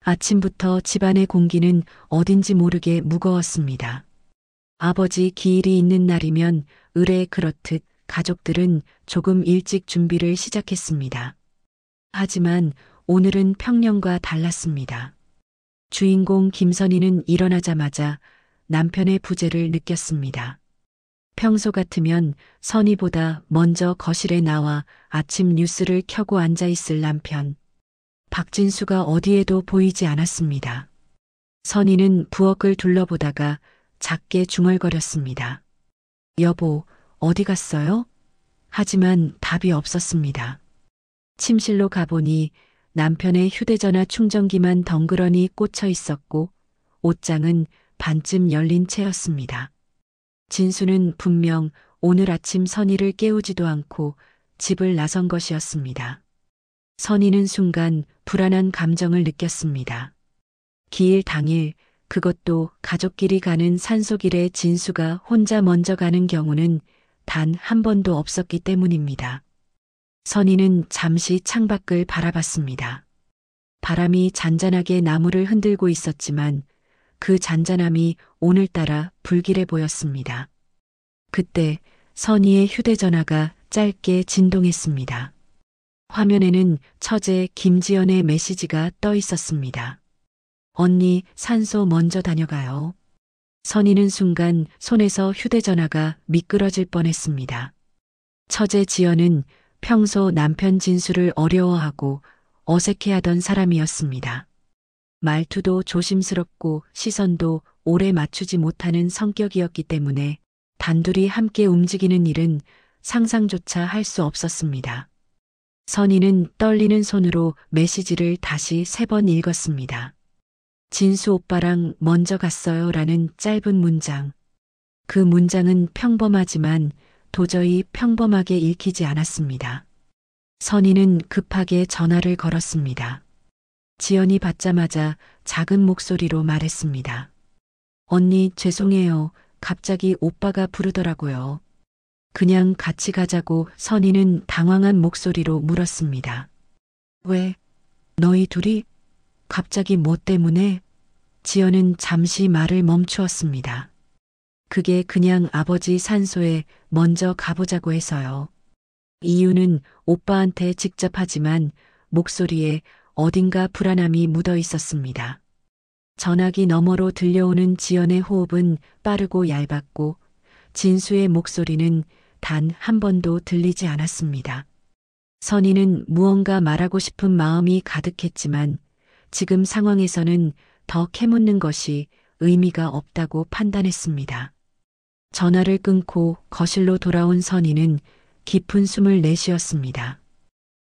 아침부터 집안의 공기는 어딘지 모르게 무거웠습니다. 아버지 기일이 있는 날이면 의례 그렇듯 가족들은 조금 일찍 준비를 시작했습니다. 하지만 오늘은 평년과 달랐습니다. 주인공 김선희는 일어나자마자 남편의 부재를 느꼈습니다. 평소 같으면 선희보다 먼저 거실에 나와 아침 뉴스를 켜고 앉아 있을 남편. 박진수가 어디에도 보이지 않았습니다. 선희는 부엌을 둘러보다가 작게 중얼거렸습니다. 여보, 어디 갔어요? 하지만 답이 없었습니다. 침실로 가보니 남편의 휴대전화 충전기만 덩그러니 꽂혀 있었고 옷장은 반쯤 열린 채였습니다. 진수는 분명 오늘 아침 선희를 깨우지도 않고 집을 나선 것이었습니다. 선희는 순간 불안한 감정을 느꼈습니다. 기일 당일, 그것도 가족끼리 가는 산속일에 진수가 혼자 먼저 가는 경우는 단 한 번도 없었기 때문입니다. 선희는 잠시 창밖을 바라봤습니다. 바람이 잔잔하게 나무를 흔들고 있었지만 그 잔잔함이 오늘따라 불길해 보였습니다. 그때 선희의 휴대전화가 짧게 진동했습니다. 화면에는 처제 김지연의 메시지가 떠 있었습니다. 언니, 산소 먼저 다녀가요. 선희는 순간 손에서 휴대전화가 미끄러질 뻔했습니다. 처제 지연은 평소 남편 진수를 어려워하고 어색해하던 사람이었습니다. 말투도 조심스럽고 시선도 오래 맞추지 못하는 성격이었기 때문에 단둘이 함께 움직이는 일은 상상조차 할 수 없었습니다. 선희는 떨리는 손으로 메시지를 다시 3번 읽었습니다. 진수 오빠랑 먼저 갔어요 라는 짧은 문장. 그 문장은 평범하지만 도저히 평범하게 읽히지 않았습니다. 선희는 급하게 전화를 걸었습니다. 지연이 받자마자 작은 목소리로 말했습니다. 언니, 죄송해요. 갑자기 오빠가 부르더라고요. 그냥 같이 가자고 선희는 당황한 목소리로 물었습니다. 왜? 너희 둘이? 갑자기 뭐 때문에? 지연은 잠시 말을 멈추었습니다. 그게 그냥 아버지 산소에 먼저 가보자고 해서요. 이유는 오빠한테 직접 하지만 목소리에 어딘가 불안함이 묻어 있었습니다. 전화기 너머로 들려오는 지연의 호흡은 빠르고 얇았고 진수의 목소리는 단 한 번도 들리지 않았습니다. 선희는 무언가 말하고 싶은 마음이 가득했지만 지금 상황에서는 더 캐묻는 것이 의미가 없다고 판단했습니다. 전화를 끊고 거실로 돌아온 선희는 깊은 숨을 내쉬었습니다.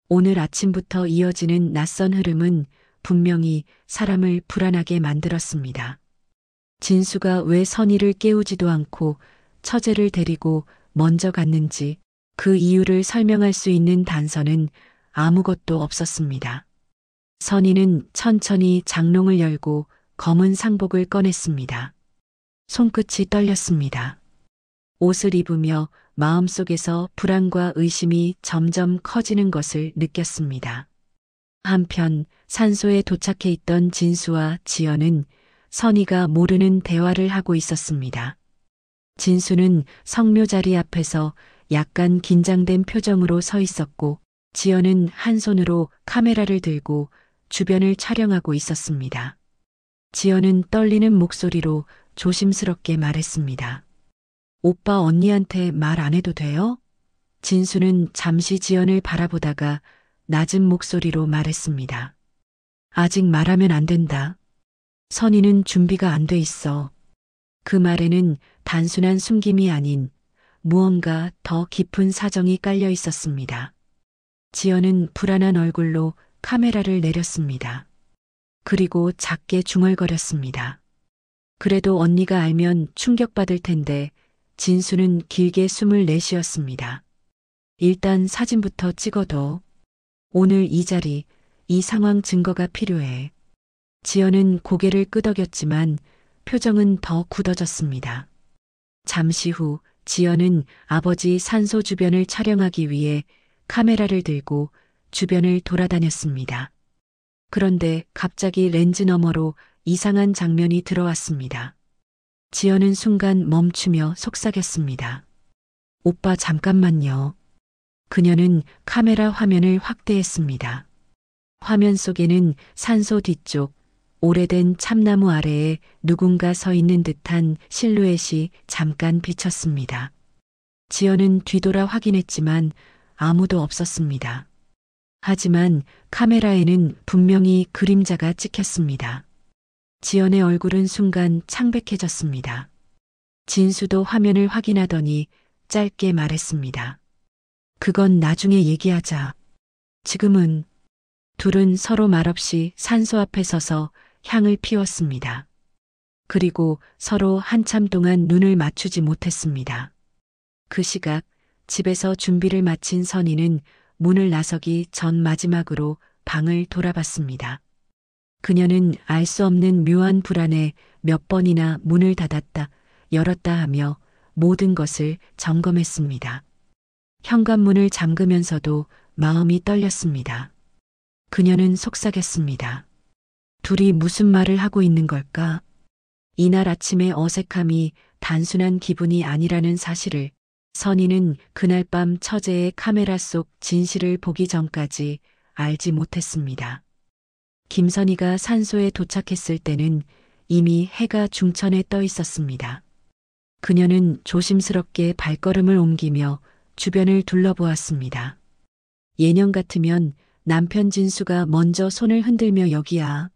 오늘 아침부터 이어지는 낯선 흐름은 분명히 사람을 불안하게 만들었습니다. 진수가 왜 선희를 깨우지도 않고 처제를 데리고 먼저 갔는지 그 이유를 설명할 수 있는 단서는 아무것도 없었습니다. 선희는 천천히 장롱을 열고 검은 상복을 꺼냈습니다. 손끝이 떨렸습니다. 옷을 입으며 마음속에서 불안과 의심이 점점 커지는 것을 느꼈습니다. 한편 산소에 도착해 있던 진수와 지연은 선희가 모르는 대화를 하고 있었습니다. 진수는 성묘 자리 앞에서 약간 긴장된 표정으로 서 있었고 지연은 한 손으로 카메라를 들고 주변을 촬영하고 있었습니다. 지연은 떨리는 목소리로 조심스럽게 말했습니다. 오빠 언니한테 말 안 해도 돼요? 진수는 잠시 지연을 바라보다가 낮은 목소리로 말했습니다. 아직 말하면 안 된다. 선희는 준비가 안 돼 있어. 그 말에는 단순한 숨김이 아닌 무언가 더 깊은 사정이 깔려 있었습니다. 지연은 불안한 얼굴로 카메라를 내렸습니다. 그리고 작게 중얼거렸습니다. 그래도 언니가 알면 충격받을 텐데 진수는 길게 숨을 내쉬었습니다. 일단 사진부터 찍어둬. 오늘 이 자리, 이 상황 증거가 필요해. 지연은 고개를 끄덕였지만 표정은 더 굳어졌습니다. 잠시 후 지연은 아버지 산소 주변을 촬영하기 위해 카메라를 들고 주변을 돌아다녔습니다. 그런데 갑자기 렌즈 너머로 이상한 장면이 들어왔습니다. 지연은 순간 멈추며 속삭였습니다. 오빠 잠깐만요. 그녀는 카메라 화면을 확대했습니다. 화면 속에는 산소 뒤쪽, 오래된 참나무 아래에 누군가 서 있는 듯한 실루엣이 잠깐 비쳤습니다. 지연은 뒤돌아 확인했지만 아무도 없었습니다. 하지만 카메라에는 분명히 그림자가 찍혔습니다. 지연의 얼굴은 순간 창백해졌습니다. 진수도 화면을 확인하더니 짧게 말했습니다. 그건 나중에 얘기하자. 지금은. 둘은 서로 말없이 산소 앞에 서서 향을 피웠습니다. 그리고 서로 한참 동안 눈을 맞추지 못했습니다. 그 시각 집에서 준비를 마친 선희는 문을 나서기 전 마지막으로 방을 돌아봤습니다. 그녀는 알 수 없는 묘한 불안에 몇 번이나 문을 닫았다, 열었다 하며 모든 것을 점검했습니다. 현관문을 잠그면서도 마음이 떨렸습니다. 그녀는 속삭였습니다. 둘이 무슨 말을 하고 있는 걸까? 이날 아침의 어색함이 단순한 기분이 아니라는 사실을 선희는 그날 밤 처제의 카메라 속 진실을 보기 전까지 알지 못했습니다. 김선희가 산소에 도착했을 때는 이미 해가 중천에 떠 있었습니다. 그녀는 조심스럽게 발걸음을 옮기며 주변을 둘러보았습니다. 예년 같으면 남편 진수가 먼저 손을 흔들며 여기야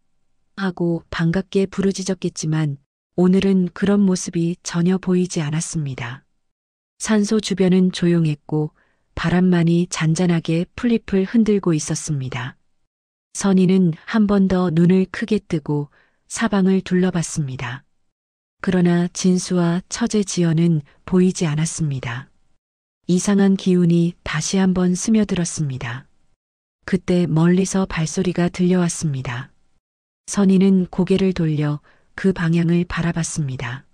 하고 반갑게 부르짖었겠지만 오늘은 그런 모습이 전혀 보이지 않았습니다. 산소 주변은 조용했고 바람만이 잔잔하게 풀잎을 흔들고 있었습니다. 선희는 한 번 더 눈을 크게 뜨고 사방을 둘러봤습니다. 그러나 진수와 처제 지연은 보이지 않았습니다. 이상한 기운이 다시 한번 스며들었습니다. 그때 멀리서 발소리가 들려왔습니다. 선희는 고개를 돌려 그 방향을 바라봤습니다.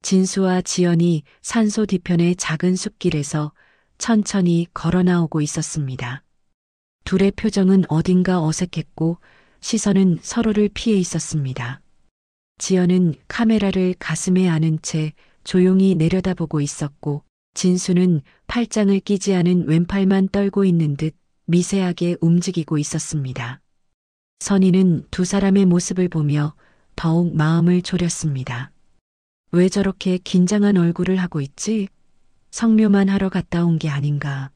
진수와 지연이 산소 뒤편의 작은 숲길에서 천천히 걸어 나오고 있었습니다. 둘의 표정은 어딘가 어색했고 시선은 서로를 피해 있었습니다. 지연은 카메라를 가슴에 안은 채 조용히 내려다보고 있었고 진수는 팔짱을 끼지 않은 왼팔만 떨고 있는 듯 미세하게 움직이고 있었습니다. 선희는 두 사람의 모습을 보며 더욱 마음을 졸였습니다. 왜 저렇게 긴장한 얼굴을 하고 있지? 성묘만 하러 갔다 온 게 아닌가.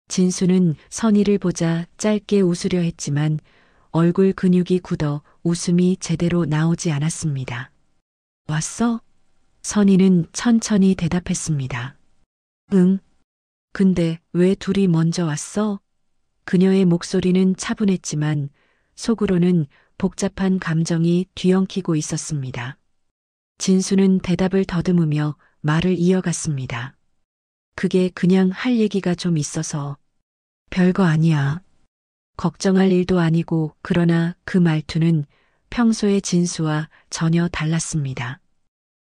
진수는 선희를 보자 짧게 웃으려 했지만 얼굴 근육이 굳어 웃음이 제대로 나오지 않았습니다. 왔어? 선희는 천천히 대답했습니다. 응. 근데 왜 둘이 먼저 왔어? 그녀의 목소리는 차분했지만 속으로는 복잡한 감정이 뒤엉키고 있었습니다. 진수는 대답을 더듬으며 말을 이어갔습니다. 그게 그냥 할 얘기가 좀 있어서. 별거 아니야. 걱정할 일도 아니고 그러나 그 말투는 평소의 진수와 전혀 달랐습니다.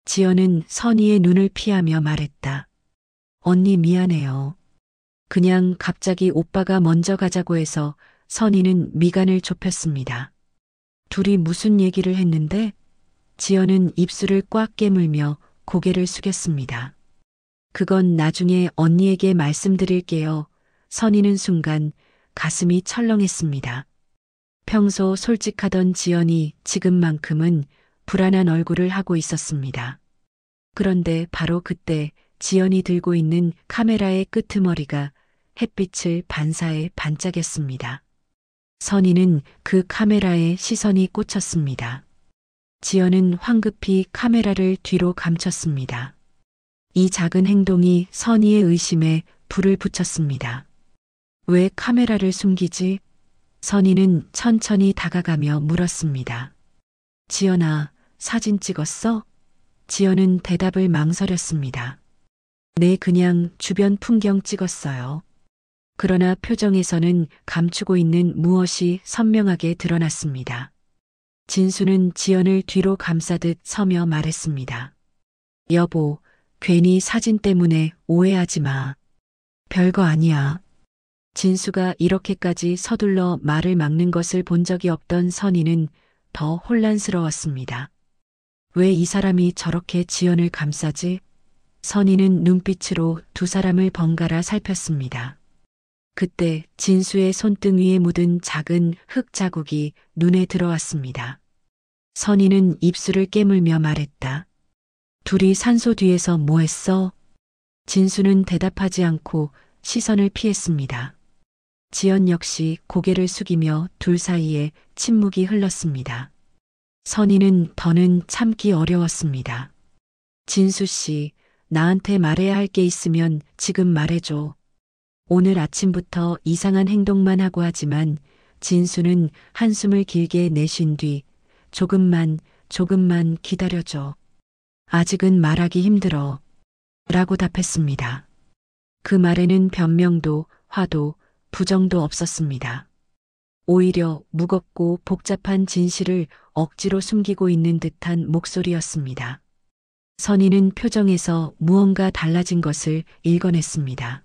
지연은 선희의 눈을 피하며 말했다. 언니 미안해요. 그냥 갑자기 오빠가 먼저 가자고 해서 선희는 미간을 좁혔습니다. 둘이 무슨 얘기를 했는데? 지연은 입술을 꽉 깨물며 고개를 숙였습니다. 그건 나중에 언니에게 말씀드릴게요. 선희는 순간 가슴이 철렁했습니다. 평소 솔직하던 지연이 지금만큼은 불안한 얼굴을 하고 있었습니다. 그런데 바로 그때 지연이 들고 있는 카메라의 끄트머리가 햇빛을 반사해 반짝였습니다. 선희는 그 카메라에 시선이 꽂혔습니다. 지연은 황급히 카메라를 뒤로 감췄습니다. 이 작은 행동이 선희의 의심에 불을 붙였습니다. 왜 카메라를 숨기지? 선희는 천천히 다가가며 물었습니다. 지연아, 사진 찍었어? 지연은 대답을 망설였습니다. 네, 그냥 주변 풍경 찍었어요. 그러나 표정에서는 감추고 있는 무엇이 선명하게 드러났습니다. 진수는 지연을 뒤로 감싸듯 서며 말했습니다. 여보, 괜히 사진 때문에 오해하지 마. 별거 아니야. 진수가 이렇게까지 서둘러 말을 막는 것을 본 적이 없던 선희는 더 혼란스러웠습니다. 왜 이 사람이 저렇게 지연을 감싸지? 선희는 눈빛으로 두 사람을 번갈아 살폈습니다. 그때 진수의 손등 위에 묻은 작은 흙 자국이 눈에 들어왔습니다. 선희는 입술을 깨물며 말했다. 둘이 산소 뒤에서 뭐 했어? 진수는 대답하지 않고 시선을 피했습니다. 지연 역시 고개를 숙이며 둘 사이에 침묵이 흘렀습니다. 선희는 더는 참기 어려웠습니다. 진수 씨, 나한테 말해야 할 게 있으면 지금 말해줘. 오늘 아침부터 이상한 행동만 하고 하지만 진수는 한숨을 길게 내쉰 뒤 조금만 기다려줘. 아직은 말하기 힘들어. 라고 답했습니다. 그 말에는 변명도 화도 부정도 없었습니다. 오히려 무겁고 복잡한 진실을 억지로 숨기고 있는 듯한 목소리였습니다. 선희는 표정에서 무언가 달라진 것을 읽어냈습니다.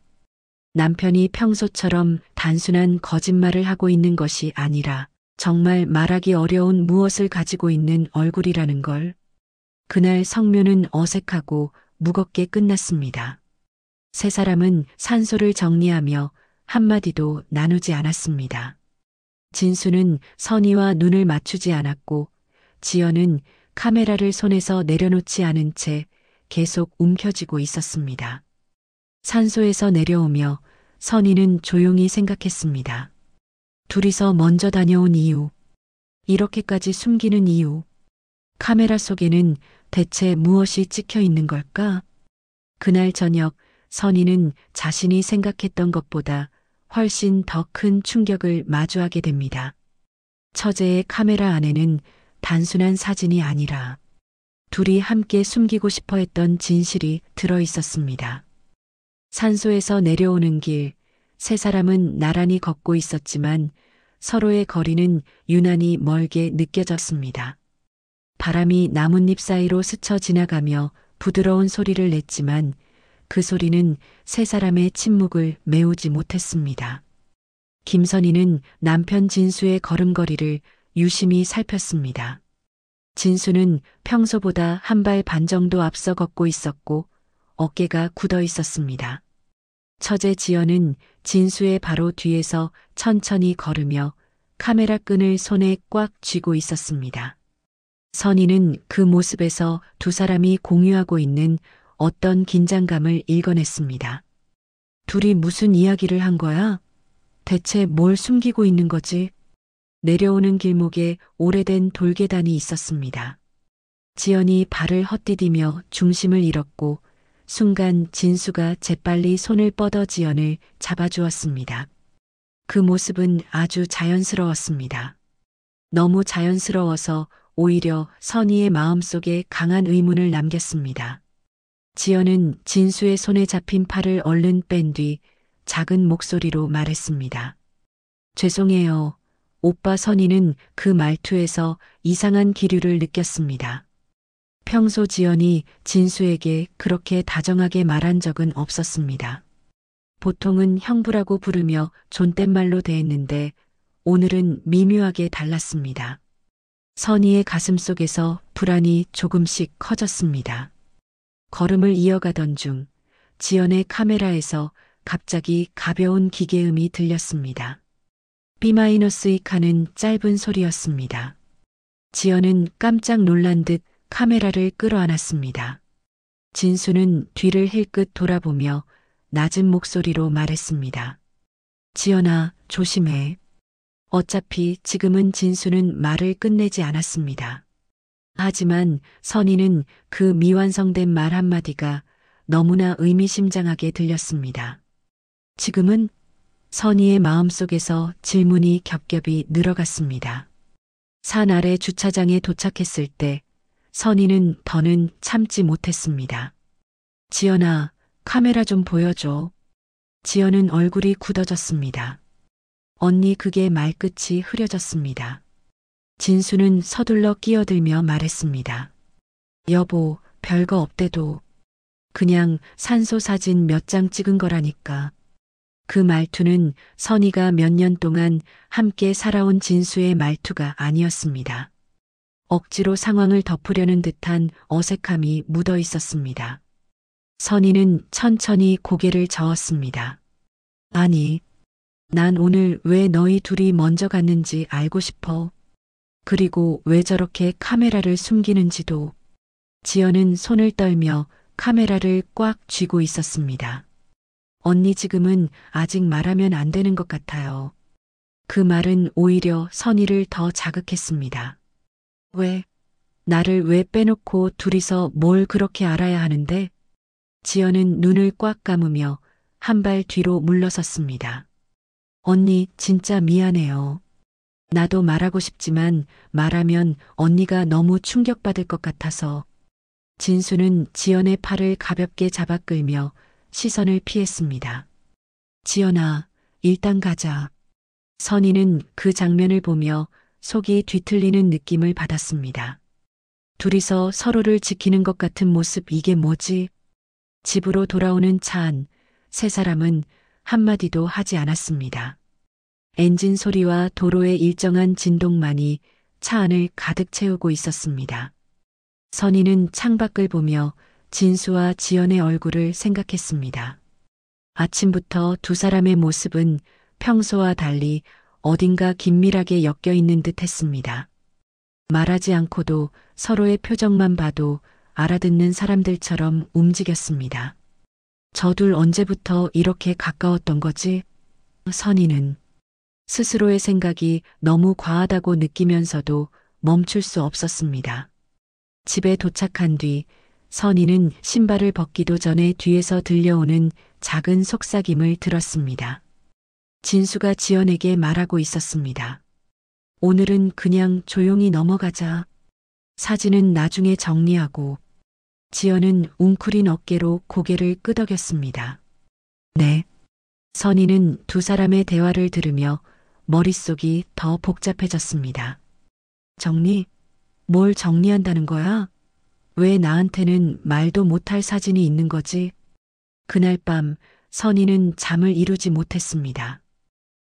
남편이 평소처럼 단순한 거짓말을 하고 있는 것이 아니라 정말 말하기 어려운 무엇을 가지고 있는 얼굴이라는 걸. 그날 성묘는 어색하고 무겁게 끝났습니다. 세 사람은 산소를 정리하며 한마디도 나누지 않았습니다. 진수는 선희와 눈을 맞추지 않았고 지연은 카메라를 손에서 내려놓지 않은 채 계속 움켜쥐고 있었습니다. 산소에서 내려오며 선희는 조용히 생각했습니다. 둘이서 먼저 다녀온 이유, 이렇게까지 숨기는 이유, 카메라 속에는 대체 무엇이 찍혀 있는 걸까? 그날 저녁 선희는 자신이 생각했던 것보다 훨씬 더 큰 충격을 마주하게 됩니다. 처제의 카메라 안에는 단순한 사진이 아니라 둘이 함께 숨기고 싶어 했던 진실이 들어 있었습니다. 산소에서 내려오는 길, 세 사람은 나란히 걷고 있었지만 서로의 거리는 유난히 멀게 느껴졌습니다. 바람이 나뭇잎 사이로 스쳐 지나가며 부드러운 소리를 냈지만 그 소리는 세 사람의 침묵을 메우지 못했습니다. 김선희는 남편 진수의 걸음걸이를 유심히 살폈습니다. 진수는 평소보다 한 발 반 정도 앞서 걷고 있었고 어깨가 굳어 있었습니다. 처제 지연은 진수의 바로 뒤에서 천천히 걸으며 카메라 끈을 손에 꽉 쥐고 있었습니다. 선희는 그 모습에서 두 사람이 공유하고 있는 어떤 긴장감을 읽어냈습니다. 둘이 무슨 이야기를 한 거야? 대체 뭘 숨기고 있는 거지? 내려오는 길목에 오래된 돌계단이 있었습니다. 지연이 발을 헛디디며 중심을 잃었고 순간 진수가 재빨리 손을 뻗어 지연을 잡아주었습니다. 그 모습은 아주 자연스러웠습니다. 너무 자연스러워서 오히려 선희의 마음속에 강한 의문을 남겼습니다. 지연은 진수의 손에 잡힌 팔을 얼른 뺀 뒤 작은 목소리로 말했습니다. 죄송해요. 오빠. 선희는 그 말투에서 이상한 기류를 느꼈습니다. 평소 지연이 진수에게 그렇게 다정하게 말한 적은 없었습니다. 보통은 형부라고 부르며 존댓말로 대했는데 오늘은 미묘하게 달랐습니다. 선희의 가슴 속에서 불안이 조금씩 커졌습니다. 걸음을 이어가던 중 지연의 카메라에서 갑자기 가벼운 기계음이 들렸습니다. B-2 하는 짧은 소리였습니다. 지연은 깜짝 놀란 듯 카메라를 끌어안았습니다. 진수는 뒤를 힐끗 돌아보며 낮은 목소리로 말했습니다. 지연아, 조심해. 어차피 지금은. 진수는 말을 끝내지 않았습니다. 하지만 선희는 그 미완성된 말 한마디가 너무나 의미심장하게 들렸습니다. 지금은? 선희의 마음속에서 질문이 겹겹이 늘어갔습니다. 산 아래 주차장에 도착했을 때 선희는 더는 참지 못했습니다. 지연아, 카메라 좀 보여줘. 지연은 얼굴이 굳어졌습니다. 언니. 그게 말끝이 흐려졌습니다. 진수는 서둘러 끼어들며 말했습니다. 여보, 별거 없대도. 그냥 산소 사진 몇 장 찍은 거라니까. 그 말투는 선희가 몇 년 동안 함께 살아온 진수의 말투가 아니었습니다. 억지로 상황을 덮으려는 듯한 어색함이 묻어 있었습니다. 선희는 천천히 고개를 저었습니다. 아니, 난 오늘 왜 너희 둘이 먼저 갔는지 알고 싶어. 그리고 왜 저렇게 카메라를 숨기는지도. 지연은 손을 떨며 카메라를 꽉 쥐고 있었습니다. 언니 지금은 아직 말하면 안 되는 것 같아요. 그 말은 오히려 선희를 더 자극했습니다. 왜? 나를 왜 빼놓고 둘이서 뭘 그렇게 알아야 하는데? 지연은 눈을 꽉 감으며 한 발 뒤로 물러섰습니다. 언니 진짜 미안해요. 나도 말하고 싶지만 말하면 언니가 너무 충격받을 것 같아서. 진수는 지연의 팔을 가볍게 잡아 끌며 시선을 피했습니다. 지연아, 일단 가자. 선희는 그 장면을 보며 속이 뒤틀리는 느낌을 받았습니다. 둘이서 서로를 지키는 것 같은 모습 이게 뭐지? 집으로 돌아오는 차 안, 세 사람은 한마디도 하지 않았습니다. 엔진 소리와 도로의 일정한 진동만이 차 안을 가득 채우고 있었습니다. 선희는 창밖을 보며 진수와 지연의 얼굴을 생각했습니다. 아침부터 두 사람의 모습은 평소와 달리 어딘가 긴밀하게 엮여 있는 듯 했습니다. 말하지 않고도 서로의 표정만 봐도 알아듣는 사람들처럼 움직였습니다. 저둘 언제부터 이렇게 가까웠던 거지? 선희는 스스로의 생각이 너무 과하다고 느끼면서도 멈출 수 없었습니다. 집에 도착한 뒤 선희는 신발을 벗기도 전에 뒤에서 들려오는 작은 속삭임을 들었습니다. 진수가 지연에게 말하고 있었습니다. 오늘은 그냥 조용히 넘어가자. 사진은 나중에 정리하고. 지연은 웅크린 어깨로 고개를 끄덕였습니다. 네. 선희는 두 사람의 대화를 들으며 머릿속이 더 복잡해졌습니다. 정리? 뭘 정리한다는 거야? 왜 나한테는 말도 못할 사진이 있는 거지? 그날 밤 선희는 잠을 이루지 못했습니다.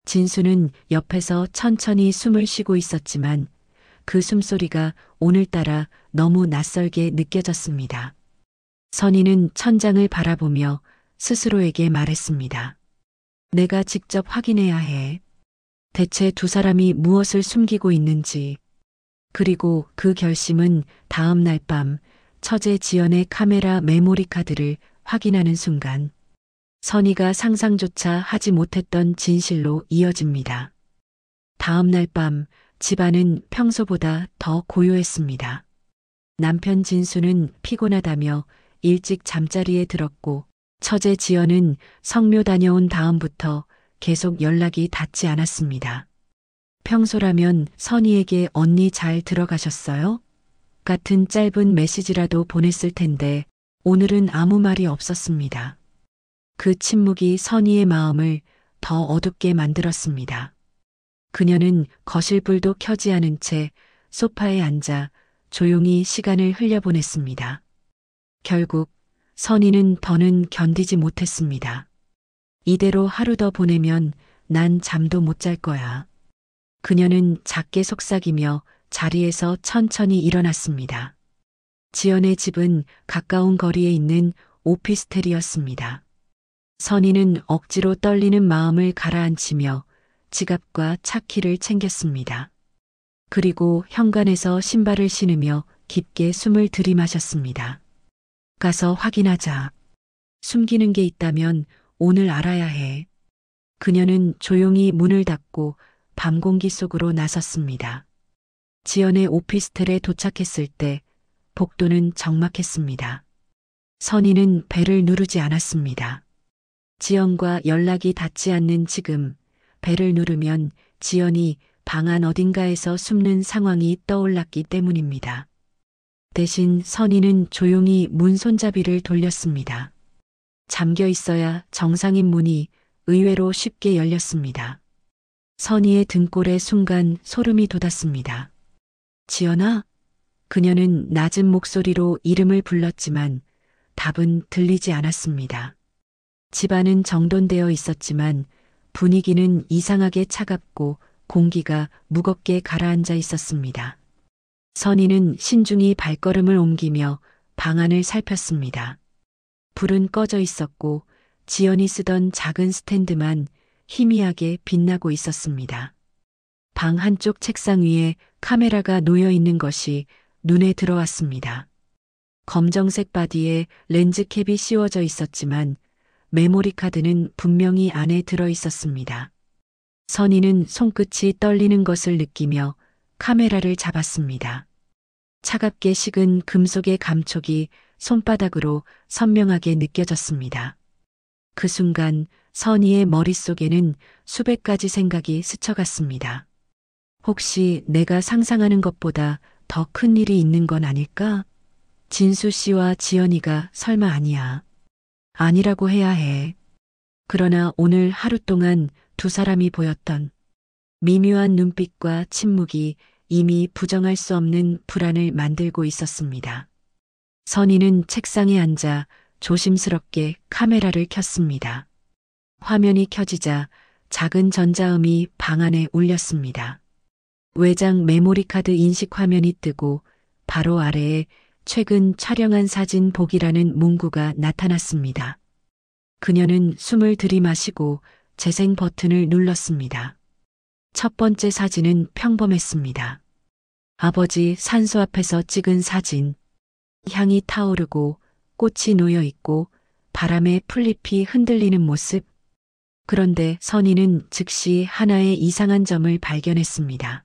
진수는 옆에서 천천히 숨을 쉬고 있었지만 그 숨소리가 오늘따라 너무 낯설게 느껴졌습니다. 선희는 천장을 바라보며 스스로에게 말했습니다. 내가 직접 확인해야 해. 대체 두 사람이 무엇을 숨기고 있는지. 그리고 그 결심은 다음 날 밤 처제 지연의 카메라 메모리 카드를 확인하는 순간 선희가 상상조차 하지 못했던 진실로 이어집니다. 다음 날 밤 집안은 평소보다 더 고요했습니다. 남편 진수는 피곤하다며 일찍 잠자리에 들었고 처제 지연은 성묘 다녀온 다음부터 계속 연락이 닿지 않았습니다. 평소라면 선희에게 언니 잘 들어가셨어요? 같은 짧은 메시지라도 보냈을 텐데 오늘은 아무 말이 없었습니다. 그 침묵이 선희의 마음을 더 어둡게 만들었습니다. 그녀는 거실불도 켜지 않은 채 소파에 앉아 조용히 시간을 흘려보냈습니다. 결국 선희는 더는 견디지 못했습니다. 이대로 하루 더 보내면 난 잠도 못 잘 거야. 그녀는 작게 속삭이며 자리에서 천천히 일어났습니다. 지연의 집은 가까운 거리에 있는 오피스텔이었습니다. 선희는 억지로 떨리는 마음을 가라앉히며 지갑과 차키를 챙겼습니다. 그리고 현관에서 신발을 신으며 깊게 숨을 들이마셨습니다. 가서 확인하자. 숨기는 게 있다면 오늘 알아야 해. 그녀는 조용히 문을 닫고 밤 공기 속으로 나섰습니다. 지연의 오피스텔에 도착했을 때 복도는 적막했습니다. 선희는 벨을 누르지 않았습니다. 지연과 연락이 닿지 않는 지금 벨을 누르면 지연이 방 안 어딘가에서 숨는 상황이 떠올랐기 때문입니다. 대신 선희는 조용히 문 손잡이를 돌렸습니다. 잠겨 있어야 정상인 문이 의외로 쉽게 열렸습니다. 선희의 등골에 순간 소름이 돋았습니다. 지연아? 그녀는 낮은 목소리로 이름을 불렀지만 답은 들리지 않았습니다. 집안은 정돈되어 있었지만 분위기는 이상하게 차갑고 공기가 무겁게 가라앉아 있었습니다. 선희는 신중히 발걸음을 옮기며 방 안을 살폈습니다. 불은 꺼져 있었고 지연이 쓰던 작은 스탠드만 희미하게 빛나고 있었습니다. 방 한쪽 책상 위에 카메라가 놓여 있는 것이 눈에 들어왔습니다. 검정색 바디에 렌즈캡이 씌워져 있었지만 메모리 카드는 분명히 안에 들어 있었습니다. 선희는 손끝이 떨리는 것을 느끼며 카메라를 잡았습니다. 차갑게 식은 금속의 감촉이 손바닥으로 선명하게 느껴졌습니다. 그 순간 선희의 머릿속에는 수백 가지 생각이 스쳐갔습니다. 혹시 내가 상상하는 것보다 더 큰 일이 있는 건 아닐까? 진수 씨와 지연이가 설마 아니야. 아니라고 해야 해. 그러나 오늘 하루 동안 두 사람이 보였던 미묘한 눈빛과 침묵이 이미 부정할 수 없는 불안을 만들고 있었습니다. 선희는 책상에 앉아 조심스럽게 카메라를 켰습니다. 화면이 켜지자 작은 전자음이 방 안에 울렸습니다. 외장 메모리카드 인식 화면이 뜨고 바로 아래에 최근 촬영한 사진 보기라는 문구가 나타났습니다. 그녀는 숨을 들이마시고 재생 버튼을 눌렀습니다. 첫 번째 사진은 평범했습니다. 아버지 산소 앞에서 찍은 사진. 향이 타오르고 꽃이 놓여 있고 바람에 풀잎이 흔들리는 모습. 그런데 선희는 즉시 하나의 이상한 점을 발견했습니다.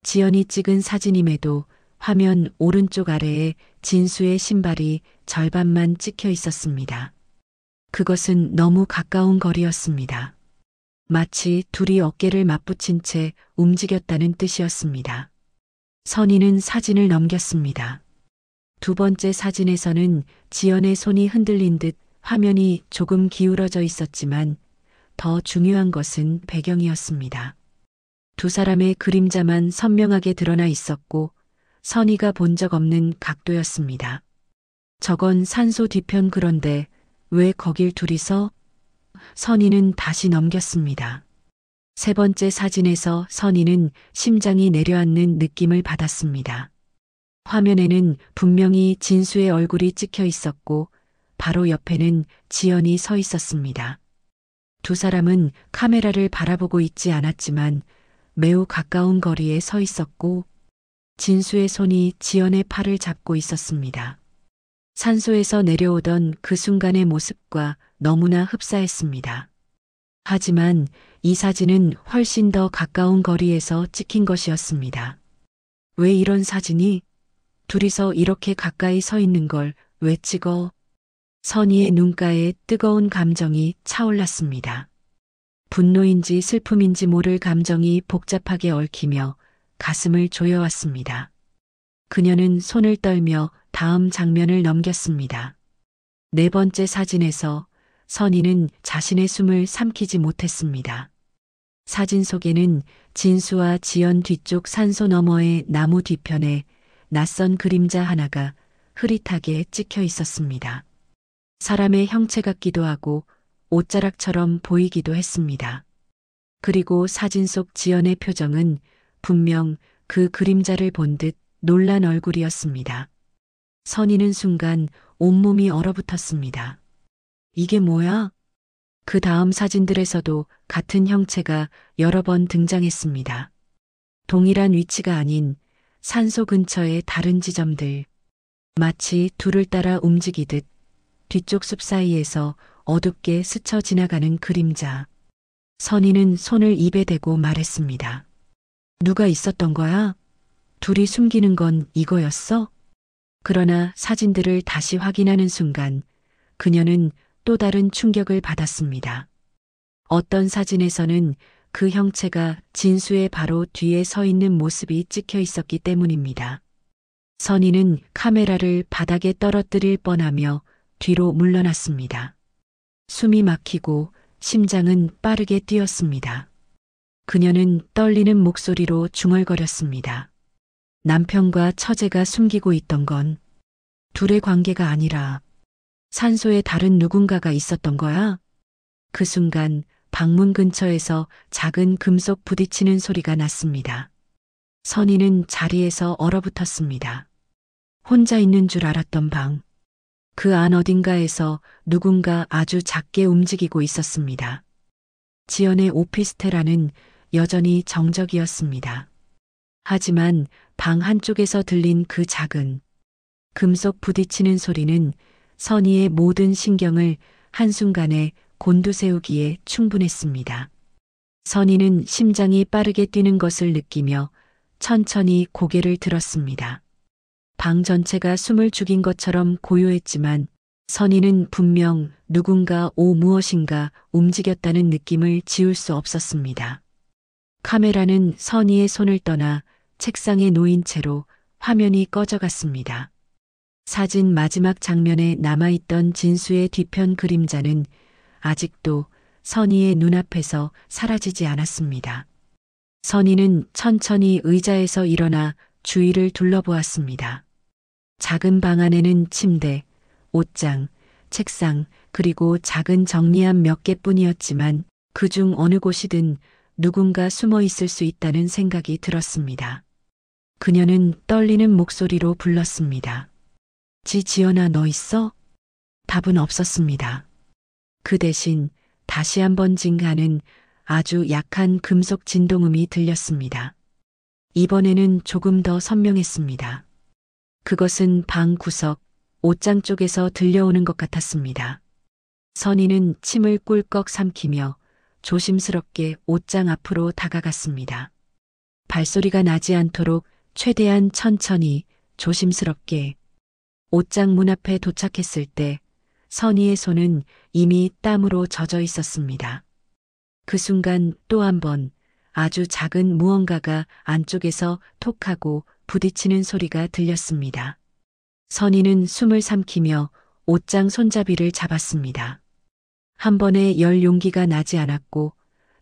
지연이 찍은 사진임에도 화면 오른쪽 아래에 진수의 신발이 절반만 찍혀 있었습니다. 그것은 너무 가까운 거리였습니다. 마치 둘이 어깨를 맞붙인 채 움직였다는 뜻이었습니다. 선희는 사진을 넘겼습니다. 두 번째 사진에서는 지연의 손이 흔들린 듯 화면이 조금 기울어져 있었지만 더 중요한 것은 배경이었습니다. 두 사람의 그림자만 선명하게 드러나 있었고 선희가 본 적 없는 각도였습니다. 저건 산소 뒤편. 그런데 왜 거길 둘이서? 선희는 다시 넘겼습니다. 세 번째 사진에서 선희는 심장이 내려앉는 느낌을 받았습니다. 화면에는 분명히 진수의 얼굴이 찍혀 있었고 바로 옆에는 지연이 서 있었습니다. 두 사람은 카메라를 바라보고 있지 않았지만 매우 가까운 거리에 서 있었고 진수의 손이 지연의 팔을 잡고 있었습니다. 산소에서 내려오던 그 순간의 모습과 너무나 흡사했습니다. 하지만 이 사진은 훨씬 더 가까운 거리에서 찍힌 것이었습니다. 왜 이런 사진이? 둘이서 이렇게 가까이 서 있는 걸 왜 찍어? 선희의 눈가에 뜨거운 감정이 차올랐습니다. 분노인지 슬픔인지 모를 감정이 복잡하게 얽히며 가슴을 조여왔습니다. 그녀는 손을 떨며 다음 장면을 넘겼습니다. 네 번째 사진에서 선희는 자신의 숨을 삼키지 못했습니다. 사진 속에는 진수와 지연 뒤쪽 산소 너머의 나무 뒤편에 낯선 그림자 하나가 흐릿하게 찍혀 있었습니다. 사람의 형체 같기도 하고 옷자락처럼 보이기도 했습니다. 그리고 사진 속 지연의 표정은 분명 그 그림자를 본 듯 놀란 얼굴이었습니다. 선희는 순간 온몸이 얼어붙었습니다. 이게 뭐야? 그 다음 사진들에서도 같은 형체가 여러 번 등장했습니다. 동일한 위치가 아닌 산소 근처의 다른 지점들. 마치 둘을 따라 움직이듯 뒤쪽 숲 사이에서 어둡게 스쳐 지나가는 그림자. 선희는 손을 입에 대고 말했습니다. 누가 있었던 거야? 둘이 숨기는 건 이거였어? 그러나 사진들을 다시 확인하는 순간 그녀는 또 다른 충격을 받았습니다. 어떤 사진에서는 그 형체가 진수의 바로 뒤에 서 있는 모습이 찍혀 있었기 때문입니다. 선희는 카메라를 바닥에 떨어뜨릴 뻔하며 뒤로 물러났습니다. 숨이 막히고 심장은 빠르게 뛰었습니다. 그녀는 떨리는 목소리로 중얼거렸습니다. 남편과 처제가 숨기고 있던 건 둘의 관계가 아니라 산소에 다른 누군가가 있었던 거야? 그 순간 방문 근처에서 작은 금속 부딪히는 소리가 났습니다. 선희는 자리에서 얼어붙었습니다. 혼자 있는 줄 알았던 방. 그 안 어딘가에서 누군가 아주 작게 움직이고 있었습니다. 지연의 오피스텔 안은 여전히 정적이었습니다. 하지만 방 한쪽에서 들린 그 작은 금속 부딪히는 소리는 선희의 모든 신경을 한순간에 곤두세우기에 충분했습니다. 선희는 심장이 빠르게 뛰는 것을 느끼며 천천히 고개를 들었습니다. 방 전체가 숨을 죽인 것처럼 고요했지만 선희는 분명 누군가 무엇인가 움직였다는 느낌을 지울 수 없었습니다. 카메라는 선희의 손을 떠나 책상에 놓인 채로 화면이 꺼져갔습니다. 사진 마지막 장면에 남아있던 진수의 뒤편 그림자는 아직도 선희의 눈앞에서 사라지지 않았습니다. 선희는 천천히 의자에서 일어나 주위를 둘러보았습니다. 작은 방 안에는 침대, 옷장, 책상, 그리고 작은 정리함 몇 개뿐이었지만 그중 어느 곳이든 누군가 숨어 있을 수 있다는 생각이 들었습니다. 그녀는 떨리는 목소리로 불렀습니다. 지연아, 너 있어? 답은 없었습니다. 그 대신 다시 한번 징하는 아주 약한 금속 진동음이 들렸습니다. 이번에는 조금 더 선명했습니다. 그것은 방 구석, 옷장 쪽에서 들려오는 것 같았습니다. 선희는 침을 꿀꺽 삼키며 조심스럽게 옷장 앞으로 다가갔습니다. 발소리가 나지 않도록 최대한 천천히 조심스럽게 옷장 문 앞에 도착했을 때 선희의 손은 이미 땀으로 젖어 있었습니다. 그 순간 또 한 번 아주 작은 무언가가 안쪽에서 톡하고 부딪히는 소리가 들렸습니다. 선희는 숨을 삼키며 옷장 손잡이를 잡았습니다. 한 번에 열 용기가 나지 않았고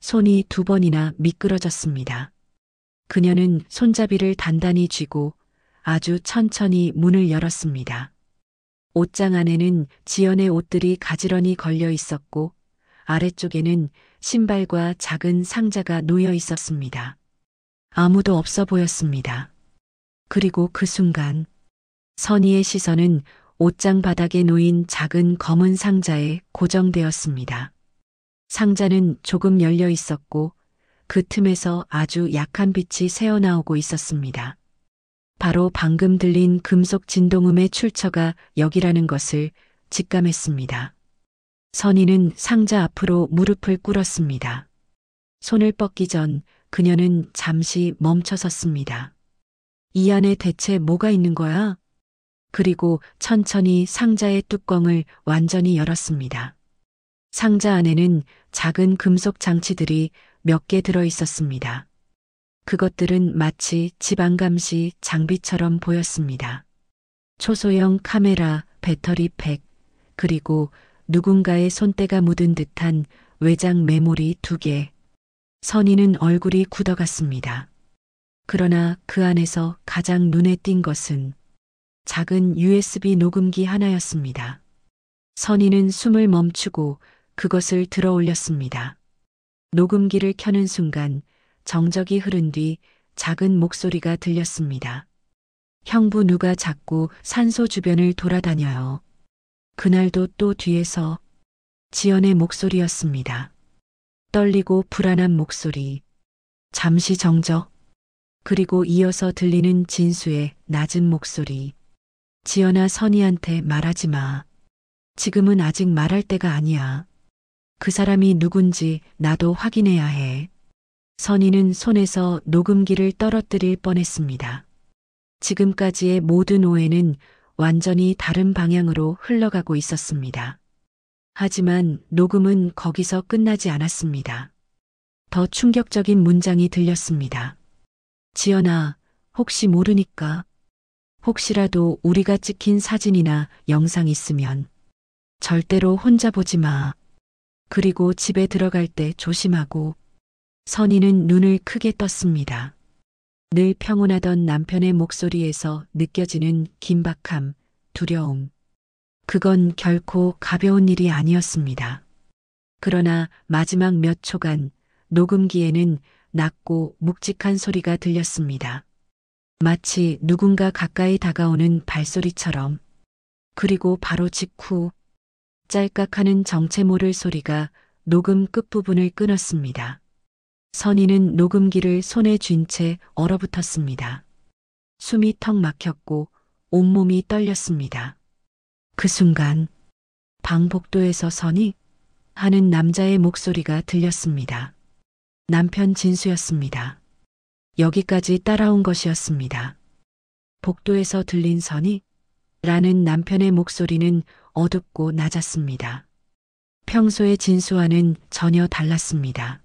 손이 두 번이나 미끄러졌습니다. 그녀는 손잡이를 단단히 쥐고 아주 천천히 문을 열었습니다. 옷장 안에는 지연의 옷들이 가지런히 걸려 있었고 아래쪽에는 신발과 작은 상자가 놓여 있었습니다. 아무도 없어 보였습니다. 그리고 그 순간 선희의 시선은 옷장 바닥에 놓인 작은 검은 상자에 고정되었습니다. 상자는 조금 열려 있었고 그 틈에서 아주 약한 빛이 새어나오고 있었습니다. 바로 방금 들린 금속 진동음의 출처가 여기라는 것을 직감했습니다. 선희는 상자 앞으로 무릎을 꿇었습니다. 손을 뻗기 전 그녀는 잠시 멈춰 섰습니다. 이 안에 대체 뭐가 있는 거야? 그리고 천천히 상자의 뚜껑을 완전히 열었습니다. 상자 안에는 작은 금속 장치들이 몇 개 들어 있었습니다. 그것들은 마치 지방감시 장비처럼 보였습니다. 초소형 카메라, 배터리 팩, 그리고 누군가의 손때가 묻은 듯한 외장 메모리 2개. 선희는 얼굴이 굳어갔습니다. 그러나 그 안에서 가장 눈에 띈 것은 작은 USB 녹음기 하나였습니다. 선희는 숨을 멈추고 그것을 들어 올렸습니다. 녹음기를 켜는 순간 정적이 흐른 뒤 작은 목소리가 들렸습니다. 형부 누가 자꾸 산소 주변을 돌아다녀요. 그날도 또 뒤에서 지연의 목소리였습니다. 떨리고 불안한 목소리. 잠시 정적. 그리고 이어서 들리는 진수의 낮은 목소리. 지연아, 선희한테 말하지 마. 지금은 아직 말할 때가 아니야. 그 사람이 누군지 나도 확인해야 해. 선희는 손에서 녹음기를 떨어뜨릴 뻔했습니다. 지금까지의 모든 오해는 완전히 다른 방향으로 흘러가고 있었습니다. 하지만 녹음은 거기서 끝나지 않았습니다. 더 충격적인 문장이 들렸습니다. 지연아, 혹시 모르니까. 혹시라도 우리가 찍힌 사진이나 영상 있으면 절대로 혼자 보지 마. 그리고 집에 들어갈 때 조심하고. 선희는 눈을 크게 떴습니다. 늘 평온하던 남편의 목소리에서 느껴지는 긴박함, 두려움. 그건 결코 가벼운 일이 아니었습니다. 그러나 마지막 몇 초간 녹음기에는 낮고 묵직한 소리가 들렸습니다. 마치 누군가 가까이 다가오는 발소리처럼. 그리고 바로 직후 짤깍하는 정체 모를 소리가 녹음 끝부분을 끊었습니다. 선희는 녹음기를 손에 쥔 채 얼어붙었습니다. 숨이 턱 막혔고 온몸이 떨렸습니다. 그 순간 방 복도에서 선희 하는 남자의 목소리가 들렸습니다. 남편 진수였습니다. 여기까지 따라온 것이었습니다. 복도에서 들린 선희 라는 남편의 목소리는 어둡고 낮았습니다. 평소의 진수와는 전혀 달랐습니다.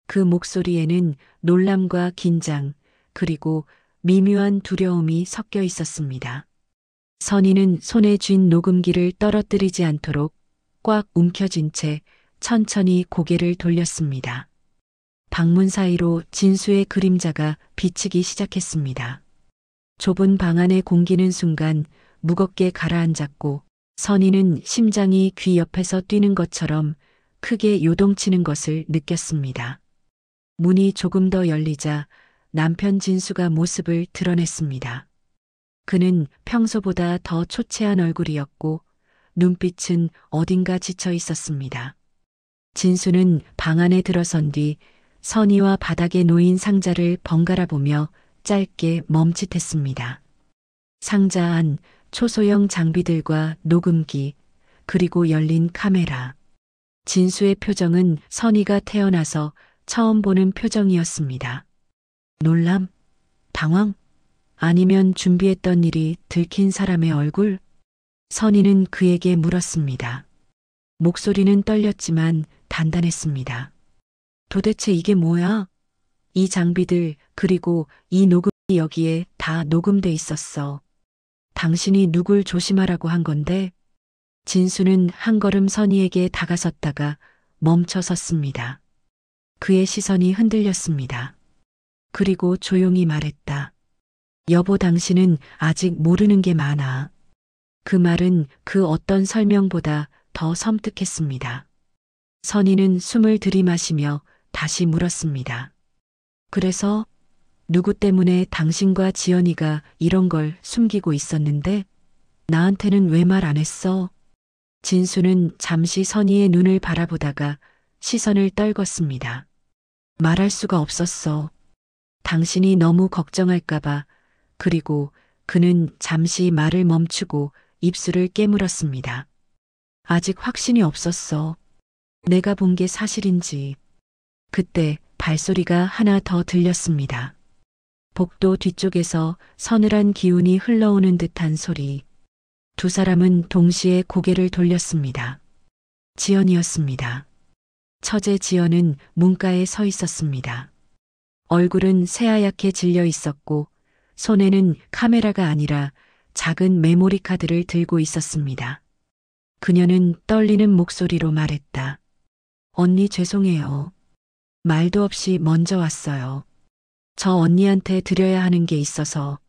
그 목소리에는 놀람과 긴장, 그리고 미묘한 두려움이 섞여 있었습니다. 선희는 손에 쥔 녹음기를 떨어뜨리지 않도록 꽉 움켜쥔 채 천천히 고개를 돌렸습니다. 방문 사이로 진수의 그림자가 비치기 시작했습니다. 좁은 방 안의 공기는 순간 무겁게 가라앉았고 선희는 심장이 귀 옆에서 뛰는 것처럼 크게 요동치는 것을 느꼈습니다. 문이 조금 더 열리자 남편 진수가 모습을 드러냈습니다. 그는 평소보다 더 초췌한 얼굴이었고 눈빛은 어딘가 지쳐 있었습니다. 진수는 방 안에 들어선 뒤 선희와 바닥에 놓인 상자를 번갈아 보며 짧게 멈칫했습니다. 상자 안 초소형 장비들과 녹음기, 그리고 열린 카메라. 진수의 표정은 선희가 태어나서 처음 보는 표정이었습니다. 놀람? 당황? 아니면 준비했던 일이 들킨 사람의 얼굴? 선희는 그에게 물었습니다. 목소리는 떨렸지만 단단했습니다. 도대체 이게 뭐야? 이 장비들, 그리고 이 녹음이 여기에 다 녹음돼 있었어. 당신이 누굴 조심하라고 한 건데? 진수는 한 걸음 선희에게 다가섰다가 멈춰 섰습니다. 그의 시선이 흔들렸습니다. 그리고 조용히 말했다. 여보, 당신은 아직 모르는 게 많아. 그 말은 그 어떤 설명보다 더 섬뜩했습니다. 선희는 숨을 들이마시며 다시 물었습니다. 그래서 누구 때문에 당신과 지연이가 이런 걸 숨기고 있었는데 나한테는 왜 말 안 했어? 진수는 잠시 선희의 눈을 바라보다가 시선을 떨궜습니다. 말할 수가 없었어. 당신이 너무 걱정할까봐. 그리고 그는 잠시 말을 멈추고 입술을 깨물었습니다. 아직 확신이 없었어. 내가 본 게 사실인지. 그때 발소리가 하나 더 들렸습니다. 복도 뒤쪽에서 서늘한 기운이 흘러오는 듯한 소리. 두 사람은 동시에 고개를 돌렸습니다. 지연이었습니다. 처제 지연은 문가에 서 있었습니다. 얼굴은 새하얗게 질려 있었고 손에는 카메라가 아니라 작은 메모리 카드를 들고 있었습니다. 그녀는 떨리는 목소리로 말했다. 언니, 죄송해요. 말도 없이 먼저 왔어요. 저 언니한테 드려야 하는 게 있어서.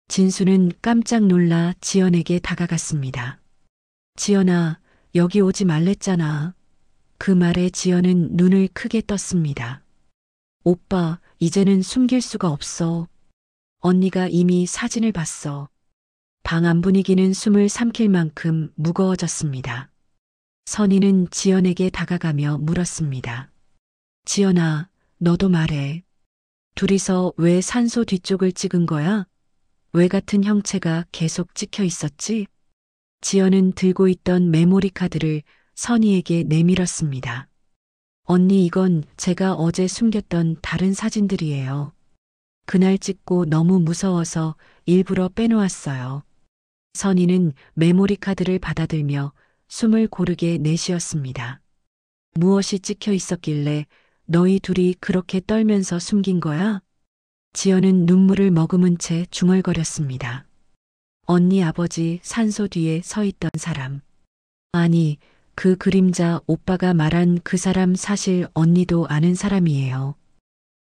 진수는 깜짝 놀라 지연에게 다가갔습니다. 지연아, 여기 오지 말랬잖아. 그 말에 지연은 눈을 크게 떴습니다. 오빠, 이제는 숨길 수가 없어. 언니가 이미 사진을 봤어. 방 안 분위기는 숨을 삼킬 만큼 무거워졌습니다. 선희는 지연에게 다가가며 물었습니다. 지연아, 너도 말해. 둘이서 왜 산소 뒤쪽을 찍은 거야? 왜 같은 형체가 계속 찍혀 있었지? 지연은 들고 있던 메모리 카드를 선희에게 내밀었습니다. 언니, 이건 제가 어제 숨겼던 다른 사진들이에요. 그날 찍고 너무 무서워서 일부러 빼놓았어요. 선희는 메모리 카드를 받아들며 숨을 고르게 내쉬었습니다. 무엇이 찍혀 있었길래 너희 둘이 그렇게 떨면서 숨긴 거야? 지연은 눈물을 머금은 채 중얼거렸습니다. 언니 아버지 산소 뒤에 서 있던 사람. 아니, 그 그림자, 오빠가 말한 그 사람 사실 언니도 아는 사람이에요.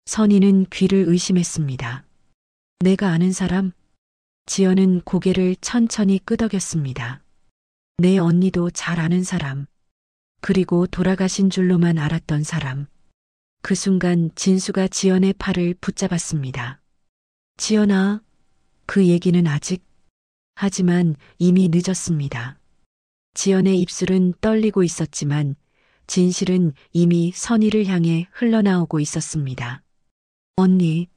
선희는 귀를 의심했습니다. 내가 아는 사람? 지연은 고개를 천천히 끄덕였습니다. 내 언니도 잘 아는 사람. 그리고 돌아가신 줄로만 알았던 사람. 그 순간 진수가 지연의 팔을 붙잡았습니다. 지연아, 그 얘기는 아직. 하지만 이미 늦었습니다. 지연의 입술은 떨리고 있었지만 진실은 이미 선희를 향해 흘러나오고 있었습니다. 언니,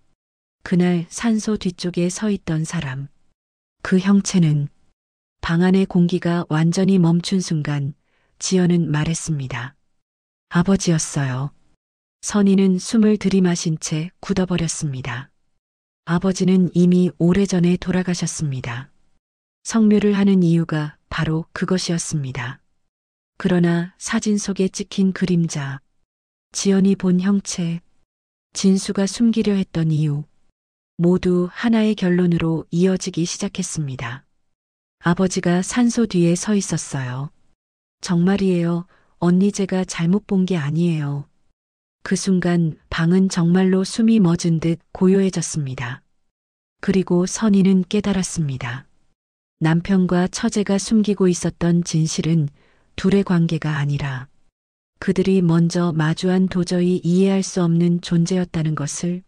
그날 산소 뒤쪽에 서 있던 사람. 그 형체는 방 안의 공기가 완전히 멈춘 순간 지연은 말했습니다. 아버지였어요. 선희는 숨을 들이마신 채 굳어버렸습니다. 아버지는 이미 오래전에 돌아가셨습니다. 성묘를 하는 이유가 바로 그것이었습니다. 그러나 사진 속에 찍힌 그림자, 지연이 본 형체, 진수가 숨기려 했던 이유, 모두 하나의 결론으로 이어지기 시작했습니다. 아버지가 산소 뒤에 서 있었어요. 정말이에요. 언니 제가 잘못 본 게 아니에요. 그 순간 방은 정말로 숨이 멎은 듯 고요해졌습니다. 그리고 선희는 깨달았습니다. 남편과 처제가 숨기고 있었던 진실은 둘의 관계가 아니라 그들이 먼저 마주한 도저히 이해할 수 없는 존재였다는 것을.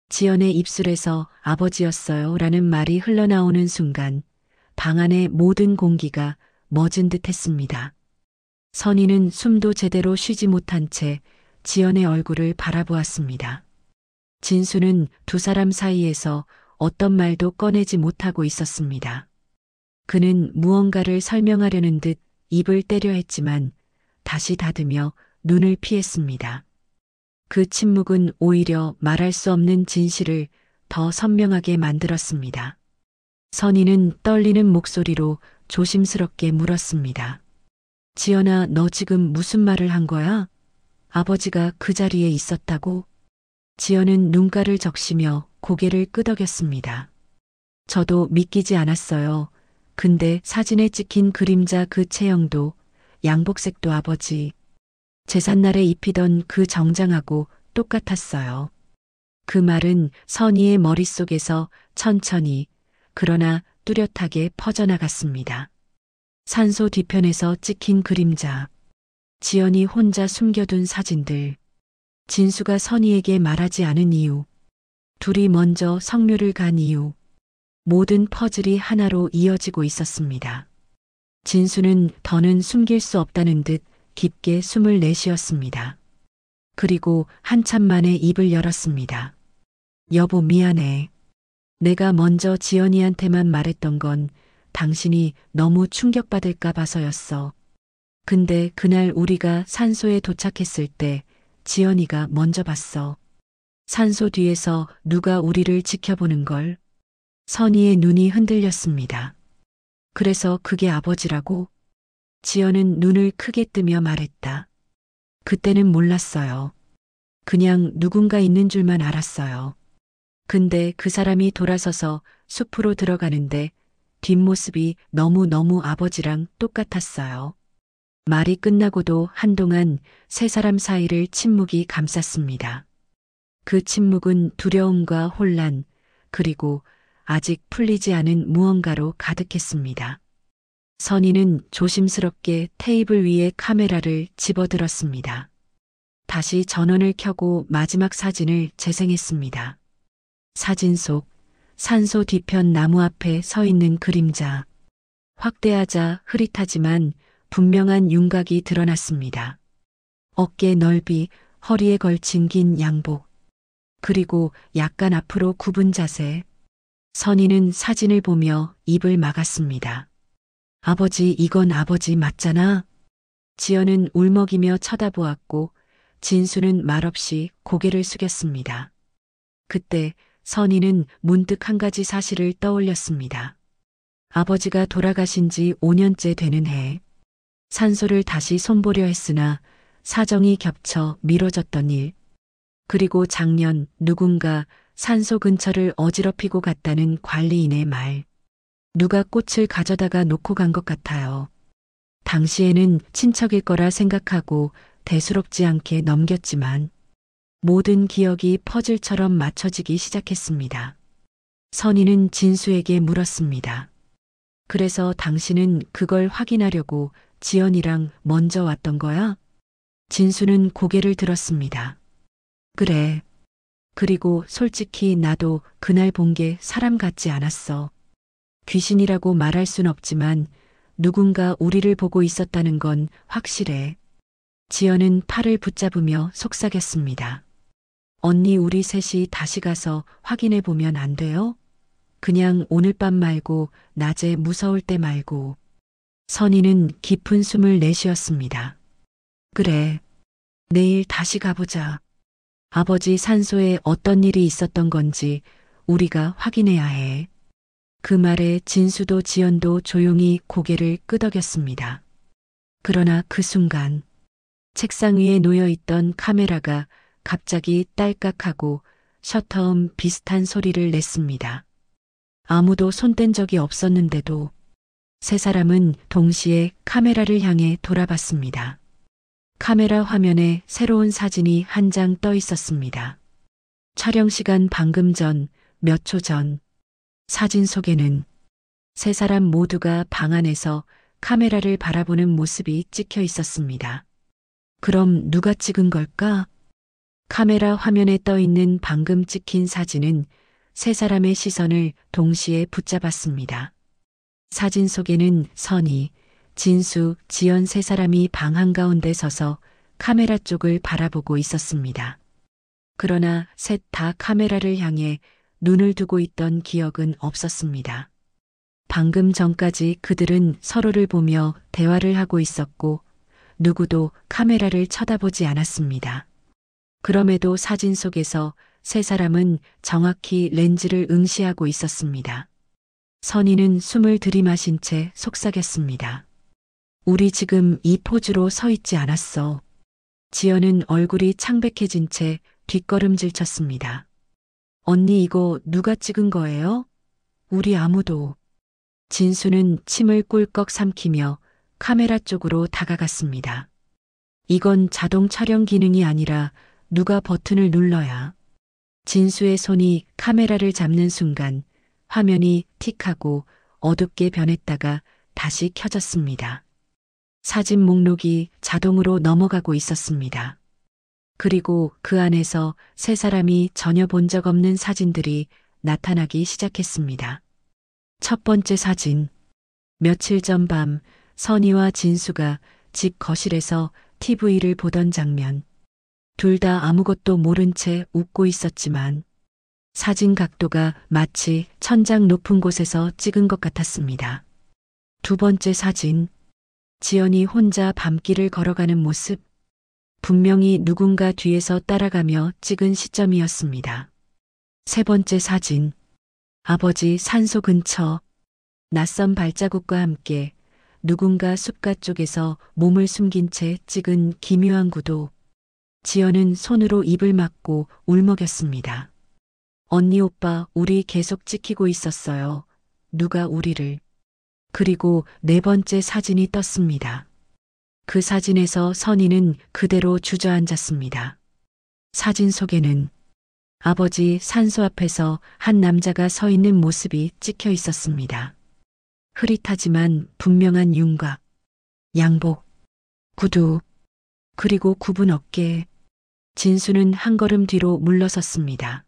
지연의 입술에서 아버지였어요 라는 말이 흘러나오는 순간 방 안의 모든 공기가 멎은 듯 했습니다. 선희는 숨도 제대로 쉬지 못한 채 지연의 얼굴을 바라보았습니다. 진수는 두 사람 사이에서 어떤 말도 꺼내지 못하고 있었습니다. 그는 무언가를 설명하려는 듯 입을 떼려 했지만 다시 닫으며 눈을 피했습니다. 그 침묵은 오히려 말할 수 없는 진실을 더 선명하게 만들었습니다. 선희는 떨리는 목소리로 조심스럽게 물었습니다. 지연아, 너 지금 무슨 말을 한 거야? 아버지가 그 자리에 있었다고? 지연은 눈가를 적시며 고개를 끄덕였습니다. 저도 믿기지 않았어요. 근데 사진에 찍힌 그림자 그 체형도 양복색도 아버지 제삿날에 입히던 그 정장하고 똑같았어요. 그 말은 선희의 머릿속에서 천천히 그러나 뚜렷하게 퍼져나갔습니다. 산소 뒤편에서 찍힌 그림자, 지연이 혼자 숨겨둔 사진들, 진수가 선희에게 말하지 않은 이유, 둘이 먼저 성묘를 간 이유, 모든 퍼즐이 하나로 이어지고 있었습니다. 진수는 더는 숨길 수 없다는 듯 깊게 숨을 내쉬었습니다. 그리고 한참 만에 입을 열었습니다. 여보 미안해. 내가 먼저 지연이한테만 말했던 건 당신이 너무 충격받을까 봐서였어. 근데 그날 우리가 산소에 도착했을 때 지연이가 먼저 봤어. 산소 뒤에서 누가 우리를 지켜보는 걸. 선희의 눈이 흔들렸습니다. 그래서 그게 아버지라고? 지연은 눈을 크게 뜨며 말했다. 그때는 몰랐어요. 그냥 누군가 있는 줄만 알았어요. 근데 그 사람이 돌아서서 숲으로 들어가는데 뒷모습이 너무너무 아버지랑 똑같았어요. 말이 끝나고도 한동안 세 사람 사이를 침묵이 감쌌습니다. 그 침묵은 두려움과 혼란, 그리고 아직 풀리지 않은 무언가로 가득했습니다. 선희는 조심스럽게 테이블 위에 카메라를 집어들었습니다. 다시 전원을 켜고 마지막 사진을 재생했습니다. 사진 속 산소 뒤편 나무 앞에 서 있는 그림자. 확대하자 흐릿하지만 분명한 윤곽이 드러났습니다. 어깨 넓이, 허리에 걸친 긴 양복. 그리고 약간 앞으로 굽은 자세. 선희는 사진을 보며 입을 막았습니다. 아버지, 이건 아버지 맞잖아? 지연은 울먹이며 쳐다보았고 진수는 말없이 고개를 숙였습니다. 그때 선희는 문득 한 가지 사실을 떠올렸습니다. 아버지가 돌아가신 지 5년째 되는 해, 산소를 다시 손보려 했으나 사정이 겹쳐 미뤄졌던 일, 그리고 작년 누군가 산소 근처를 어지럽히고 갔다는 관리인의 말. 누가 꽃을 가져다가 놓고 간 것 같아요. 당시에는 친척일 거라 생각하고 대수롭지 않게 넘겼지만 모든 기억이 퍼즐처럼 맞춰지기 시작했습니다. 선희는 진수에게 물었습니다. 그래서 당신은 그걸 확인하려고 지연이랑 먼저 왔던 거야? 진수는 고개를 들었습니다. 그래. 그리고 솔직히 나도 그날 본 게 사람 같지 않았어. 귀신이라고 말할 순 없지만 누군가 우리를 보고 있었다는 건 확실해. 지연은 팔을 붙잡으며 속삭였습니다. 언니, 우리 셋이 다시 가서 확인해 보면 안 돼요? 그냥 오늘 밤 말고 낮에 무서울 때 말고. 선희는 깊은 숨을 내쉬었습니다. 그래. 내일 다시 가보자. 아버지 산소에 어떤 일이 있었던 건지 우리가 확인해야 해. 그 말에 진수도 지연도 조용히 고개를 끄덕였습니다. 그러나 그 순간 책상 위에 놓여 있던 카메라가 갑자기 딸깍하고 셔터음 비슷한 소리를 냈습니다. 아무도 손댄 적이 없었는데도 세 사람은 동시에 카메라를 향해 돌아봤습니다. 카메라 화면에 새로운 사진이 한 장 떠 있었습니다. 촬영 시간 방금 전, 몇 초 전. 사진 속에는 세 사람 모두가 방 안에서 카메라를 바라보는 모습이 찍혀 있었습니다. 그럼 누가 찍은 걸까? 카메라 화면에 떠 있는 방금 찍힌 사진은 세 사람의 시선을 동시에 붙잡았습니다. 사진 속에는 선희, 진수, 지연 세 사람이 방 한가운데 서서 카메라 쪽을 바라보고 있었습니다. 그러나 셋 다 카메라를 향해 눈을 두고 있던 기억은 없었습니다. 방금 전까지 그들은 서로를 보며 대화를 하고 있었고 누구도 카메라를 쳐다보지 않았습니다. 그럼에도 사진 속에서 세 사람은 정확히 렌즈를 응시하고 있었습니다. 선희는 숨을 들이마신 채 속삭였습니다. 우리 지금 이 포즈로 서 있지 않았어. 지연은 얼굴이 창백해진 채 뒷걸음질 쳤습니다. 언니, 이거 누가 찍은 거예요? 우리 아무도. 진수는 침을 꿀꺽 삼키며 카메라 쪽으로 다가갔습니다. 이건 자동 촬영 기능이 아니라 누가 버튼을 눌러야. 진수의 손이 카메라를 잡는 순간 화면이 틱하고 어둡게 변했다가 다시 켜졌습니다. 사진 목록이 자동으로 넘어가고 있었습니다. 그리고 그 안에서 세 사람이 전혀 본 적 없는 사진들이 나타나기 시작했습니다. 첫 번째 사진. 며칠 전 밤 선희와 진수가 집 거실에서 TV를 보던 장면. 둘 다 아무것도 모른 채 웃고 있었지만 사진 각도가 마치 천장 높은 곳에서 찍은 것 같았습니다. 두 번째 사진. 지연이 혼자 밤길을 걸어가는 모습. 분명히 누군가 뒤에서 따라가며 찍은 시점이었습니다. 세 번째 사진. 아버지 산소 근처. 낯선 발자국과 함께 누군가 숲가 쪽에서 몸을 숨긴 채 찍은 기묘한 구도. 지연은 손으로 입을 막고 울먹였습니다. 언니, 오빠, 우리 계속 찍히고 있었어요. 누가 우리를. 그리고 네 번째 사진이 떴습니다. 그 사진에서 선희는 그대로 주저앉았습니다. 사진 속에는 아버지 산소 앞에서 한 남자가 서 있는 모습이 찍혀 있었습니다. 흐릿하지만 분명한 윤곽, 양복, 구두, 그리고 굽은 어깨. 진수는 한 걸음 뒤로 물러섰습니다.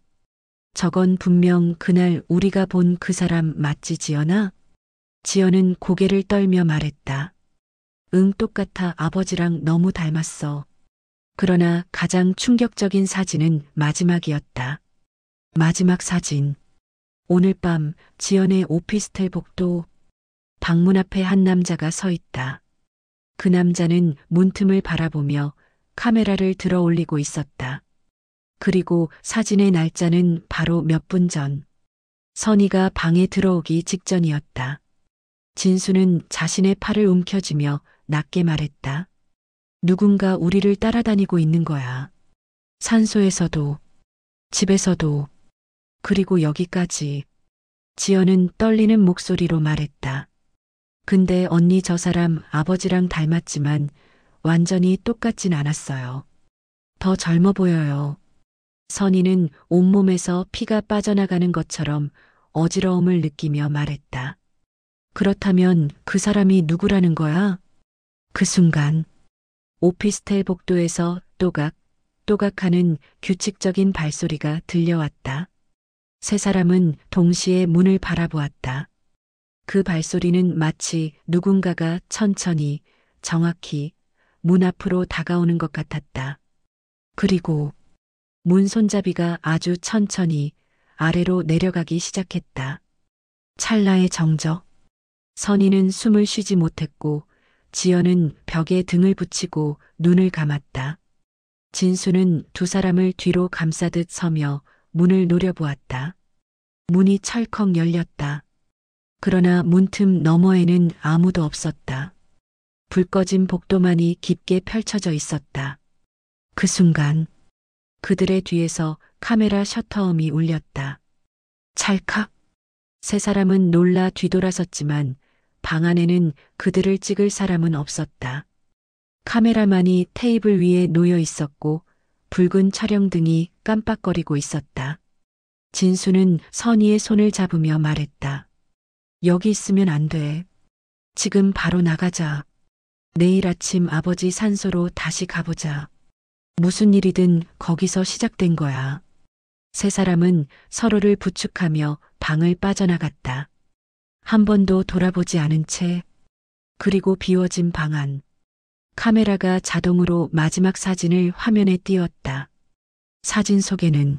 저건 분명 그날 우리가 본 그 사람 맞지, 지연아? 지연은 고개를 떨며 말했다. 응, 똑같아. 아버지랑 너무 닮았어. 그러나 가장 충격적인 사진은 마지막이었다. 마지막 사진. 오늘 밤 지연의 오피스텔 복도. 방문 앞에 한 남자가 서 있다. 그 남자는 문틈을 바라보며 카메라를 들어 올리고 있었다. 그리고 사진의 날짜는 바로 몇 분 전. 선희가 방에 들어오기 직전이었다. 진수는 자신의 팔을 움켜쥐며 낮게 말했다. 누군가 우리를 따라다니고 있는 거야. 산소에서도, 집에서도, 그리고 여기까지. 지연은 떨리는 목소리로 말했다. 근데 언니, 저 사람 아버지랑 닮았지만 완전히 똑같진 않았어요. 더 젊어 보여요. 선희는 온몸에서 피가 빠져나가는 것처럼 어지러움을 느끼며 말했다. 그렇다면 그 사람이 누구라는 거야? 그 순간 오피스텔 복도에서 또각또각하는 규칙적인 발소리가 들려왔다. 세 사람은 동시에 문을 바라보았다. 그 발소리는 마치 누군가가 천천히, 정확히 문 앞으로 다가오는 것 같았다. 그리고 문 손잡이가 아주 천천히 아래로 내려가기 시작했다. 찰나의 정적. 선희는 숨을 쉬지 못했고 지연은 벽에 등을 붙이고 눈을 감았다. 진수는 두 사람을 뒤로 감싸듯 서며 문을 노려보았다. 문이 철컥 열렸다. 그러나 문틈 너머에는 아무도 없었다. 불 꺼진 복도만이 깊게 펼쳐져 있었다. 그 순간 그들의 뒤에서 카메라 셔터음이 울렸다. 찰칵. 세 사람은 놀라 뒤돌아섰지만 방 안에는 그들을 찍을 사람은 없었다. 카메라만이 테이블 위에 놓여 있었고 붉은 촬영등이 깜빡거리고 있었다. 진수는 선희의 손을 잡으며 말했다. 여기 있으면 안 돼. 지금 바로 나가자. 내일 아침 아버지 산소로 다시 가보자. 무슨 일이든 거기서 시작된 거야. 세 사람은 서로를 부축하며 방을 빠져나갔다. 한 번도 돌아보지 않은 채. 그리고 비워진 방 안. 카메라가 자동으로 마지막 사진을 화면에 띄웠다. 사진 속에는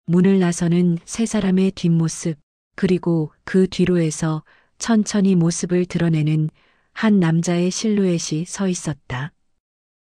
문을 나서는 세 사람의 뒷모습, 그리고 그 뒤로에서 천천히 모습을 드러내는 한 남자의 실루엣이 서 있었다.